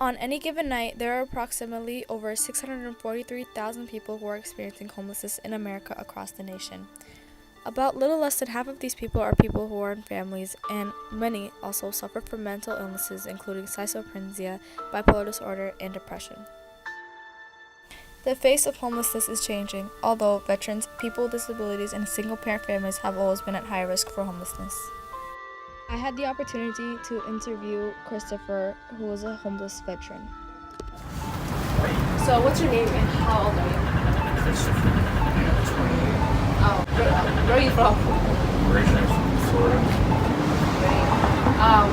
On any given night, there are approximately over 643,000 people who are experiencing homelessness in America across the nation. About little less than half of these people are people who are in families, and many also suffer from mental illnesses including schizophrenia, bipolar disorder, and depression. The face of homelessness is changing, although veterans, people with disabilities, and single-parent families have always been at high risk for homelessness. I had the opportunity to interview Christopher, who was a homeless veteran. So what's your name and how old are you? Christopher, Oh, where are you from? I'm originally from Florida. Um,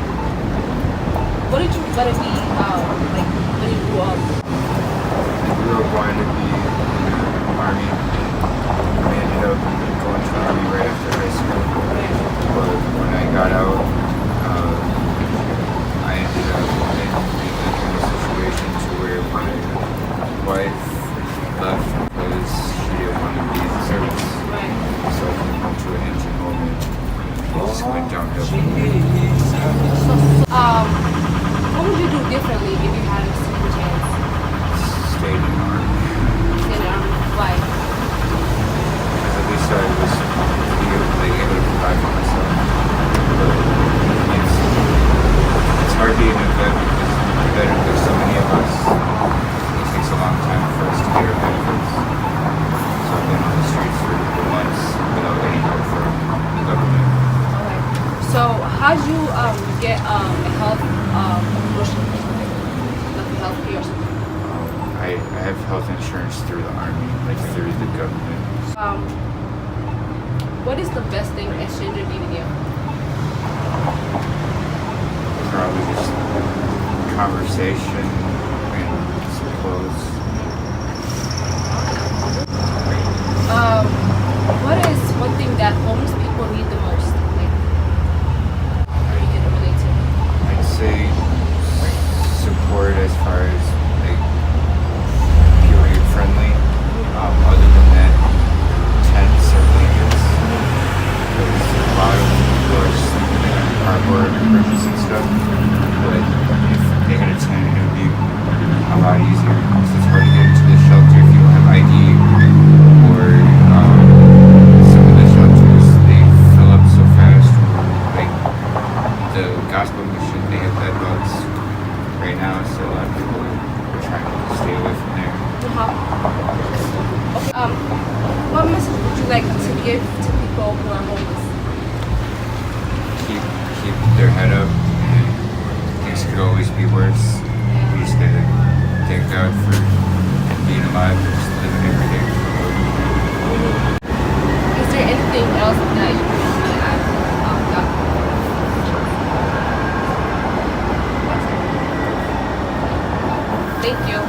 what did you want to be like when you grew up? I grew up wanting to be in the Army. I ended up going to the Army right after high school. But when I got out, I ended up in a situation to where my wife left because she didn't want to be in the service. So I went to an engine home and it just went downhill from there. What would you do differently if you had a second chance? Stayed in the Army. Why? Because at least I was able to provide for myself. But it's hard being a vet because there's so many of us. It takes a long time for us to get our benefits. So I've been on the streets for months without any help from the government. Okay. So how did you get a health promotion, like health care or something? I have health insurance through the Army, like through the government. What is the best thing a stranger gave you? Probably just conversation and some clothes. What is one thing that homeless people need the most? Like, or you can relate to? I'd say support as far as like feeling friendly. Other than that, tents or blankets. Because a lot of people are sleeping in cardboard bridges and stuff. But if they had a tent, it would be a lot easier. Because it's hard to get into the shelter if you don't have ID or some of the shelters they fill up so fast. Like the gospel mission, they have bed bugs right now, so a lot of people are trying to stay away from there. Okay. What message would you like to give to people who are homeless? Keep their head up, and things could always be worse. We just gotta thank God for being alive and just living every day. Is there anything else that you want to add? Thank you.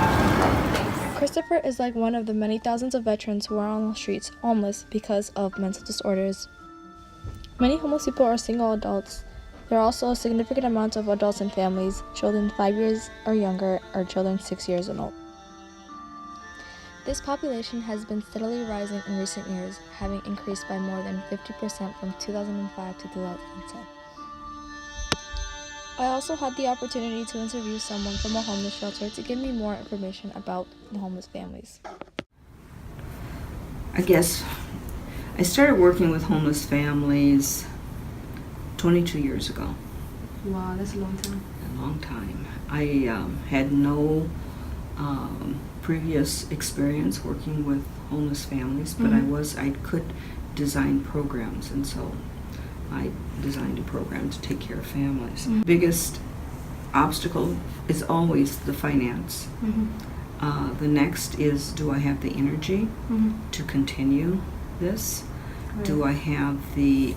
Thanks. Christopher is like one of the many thousands of veterans who are on the streets homeless because of mental disorders. Many homeless people are single adults. There are also a significant amount of adults and families, children 5 years or younger, or children 6 years and old. This population has been steadily rising in recent years, having increased by more than 50% from 2005 to 2010. I also had the opportunity to interview someone from a homeless shelter to give me more information about the homeless families. I guess I started working with homeless families 22 years ago. Wow, that's a long time. A long time. I had no previous experience working with homeless families, but I could design programs, and so I designed a program to take care of families. Biggest obstacle is always the finance. The next is, do I have the energy to continue this? Right. Do I have the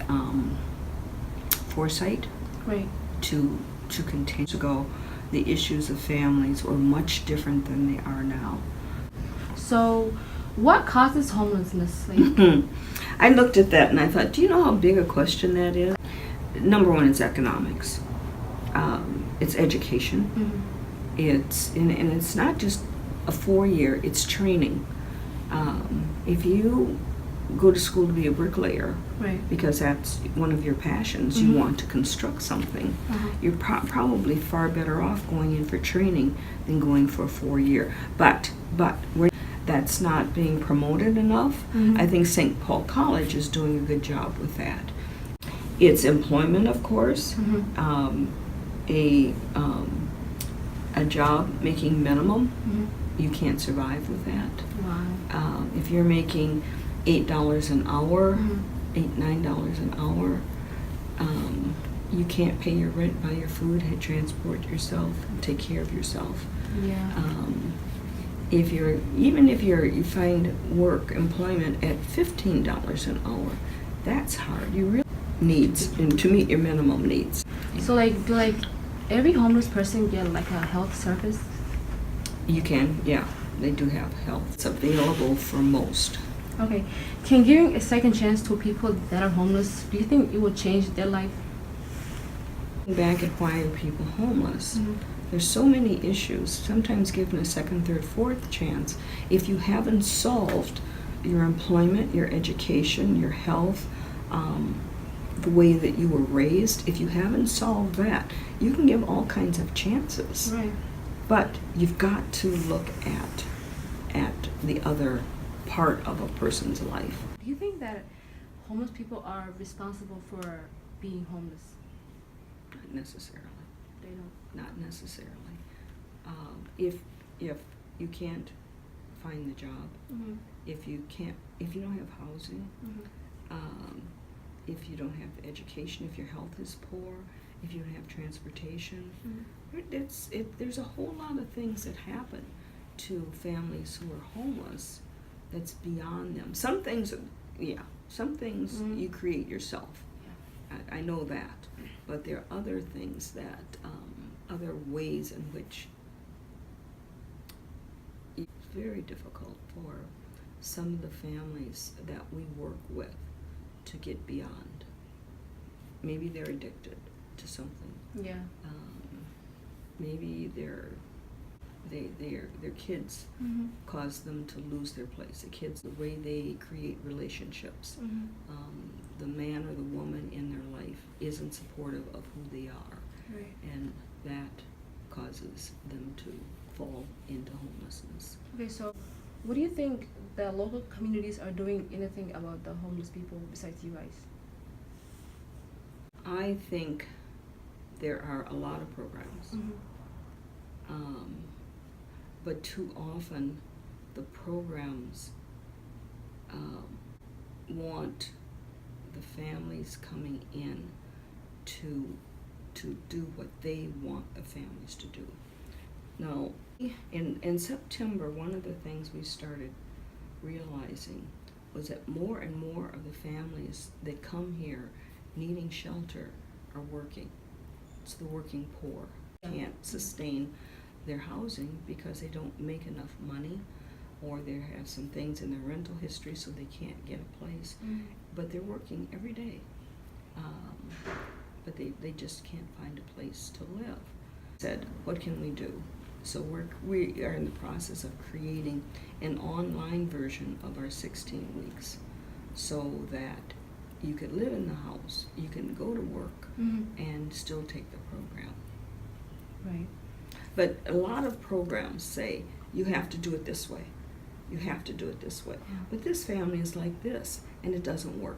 foresight Right. to continue to go? The issues of families were much different than they are now. So, what causes homelessness? Like, I looked at that and I thought, do you know how big a question that is? Number one is economics. It's education. It's and it's not just a 4-year. It's training. If you go to school to be a bricklayer Right. because that's one of your passions. Mhm. You want to construct something. Uh-huh. You're probably far better off going in for training than going for a 4-year. But that's not being promoted enough. Mhm. I think St. Paul College is doing a good job with that. It's employment, of course. Mhm. A job making minimum, Mhm. you can't survive with that. Wow. If you're making $8 an hour, Mhm. $8-9 an hour, you can't pay your rent, buy your food, transport yourself, take care of yourself. Yeah. If you find employment at $15 an hour, that's hard. You really needs and to meet your minimum needs. So do every homeless person get a health service? You can, yeah, they do have health. It's available for most. Okay. Can giving a second chance to people that are homeless, do you think it will change their life? Back at why are people homeless? There's so many issues. Sometimes given a second, third, fourth chance, if you haven't solved your employment, your education, your health, the way that you were raised, if you haven't solved that, you can give all kinds of chances. Right. But you've got to look at the other part of a person's life. Do you think that homeless people are responsible for being homeless? Not necessarily. They don't. Not necessarily. If you can't find the job, Mm-hmm. if you don't have housing, Mm-hmm. if you don't have education, if your health is poor, if you don't have transportation, there's a whole lot of things that happen to families who are homeless that's beyond them. Some things Mhm. you create yourself. Yeah. I know that, but there are other things that, other ways in which it's very difficult for some of the families that we work with to get beyond. Maybe they're addicted to something. Yeah. Maybe their kids Mm-hmm. cause them to lose their place. The kids, the way they create relationships, Mm-hmm. the man or the woman in their life isn't supportive of who they are, Right. and that causes them to fall into homelessness. Okay, so what do you think the local communities are doing anything about the homeless people besides you guys? I think there are a lot of programs, but too often the programs want the families coming in to do what they want the families to do. Now, in September, one of the things we started realizing was that more and more of the families that come here needing shelter are working. It's the working poor. Can't sustain their housing because they don't make enough money, or they have some things in their rental history so they can't get a place. But they're working every day. But they just can't find a place to live. Said, what can we do? So we are in the process of creating an online version of our 16 weeks so that you could live in the house, you can go to work, and still take the program. Right. But a lot of programs say, you have to do it this way. You have to do it this way. Yeah. But this family is like this, and it doesn't work.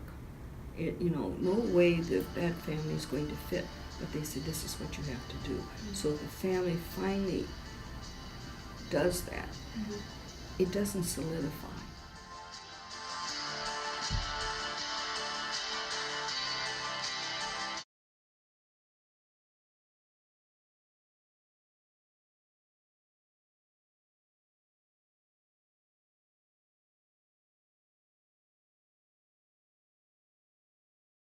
No way that family is going to fit. But they say, this is what you have to do. So the family finally does that. It doesn't solidify.